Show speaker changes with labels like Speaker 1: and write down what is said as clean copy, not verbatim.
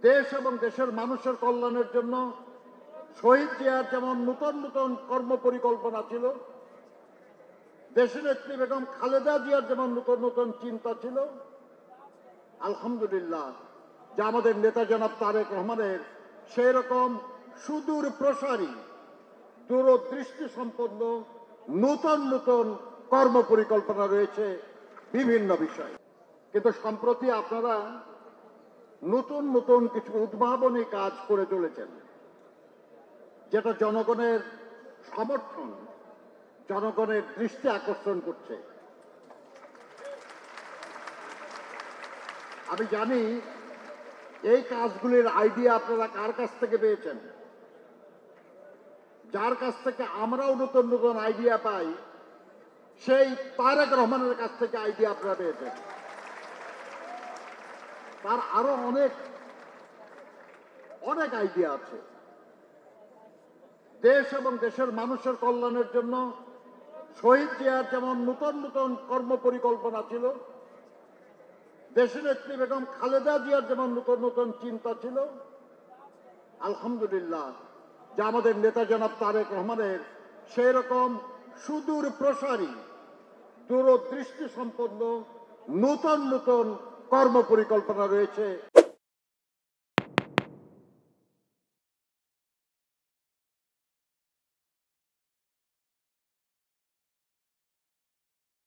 Speaker 1: দেশ এবং দেশের মানুষের কল্যাণের জন্য শহীদ জিয়ার যেমন নতুন নতুন কর্মপরিকল্পনা ছিল, দেশনেত্রী বেগম খালেদা জিয়ার যেমন নতুন নতুন চিন্তা ছিল, আলহামদুলিল্লাহ যা আমাদের নেতা জনাব তারেক রহমানের সেই রকম সুদূর প্রসারী দূরদৃষ্টি সম্পন্ন নতুন নতুন কর্মপরিকল্পনা রয়েছে বিভিন্ন বিষয়ে। কিন্তু সম্প্রতি আপনারা নতুন নতুন কিছু উদ্ভাবনী কাজ করে চলেছেন, যেটা জনগণের সমর্থন, জনগণের দৃষ্টি আকর্ষণ করছে। আমি জানি এই কাজগুলির আইডিয়া আপনারা কার কাছ থেকে পেয়েছেন। যার কাছ থেকে আমরাও নতুন নতুন আইডিয়া পাই, সেই তারেক রহমানের কাছ থেকে আইডিয়া আপনারা পেয়েছেন। তার আরো অনেক অনেক আইডিয়া আছে। দেশ এবং দেশের মানুষের কল্যাণের জন্য শহীদ জিয়ার যেমন নতুন নতুন কর্মপরিকল্পনা ছিল, দেশনেত্রী বেগম খালেদা জিয়ার যেমন নতুন নতুন চিন্তা ছিল, আলহামদুলিল্লাহ যা আমাদের নেতা জনাব তারেক রহমানের সেই রকম সুদূর প্রসারী দূরদৃষ্টি সম্পন্ন নতুন নতুন কর্মপরিকল্পনা রয়েছে।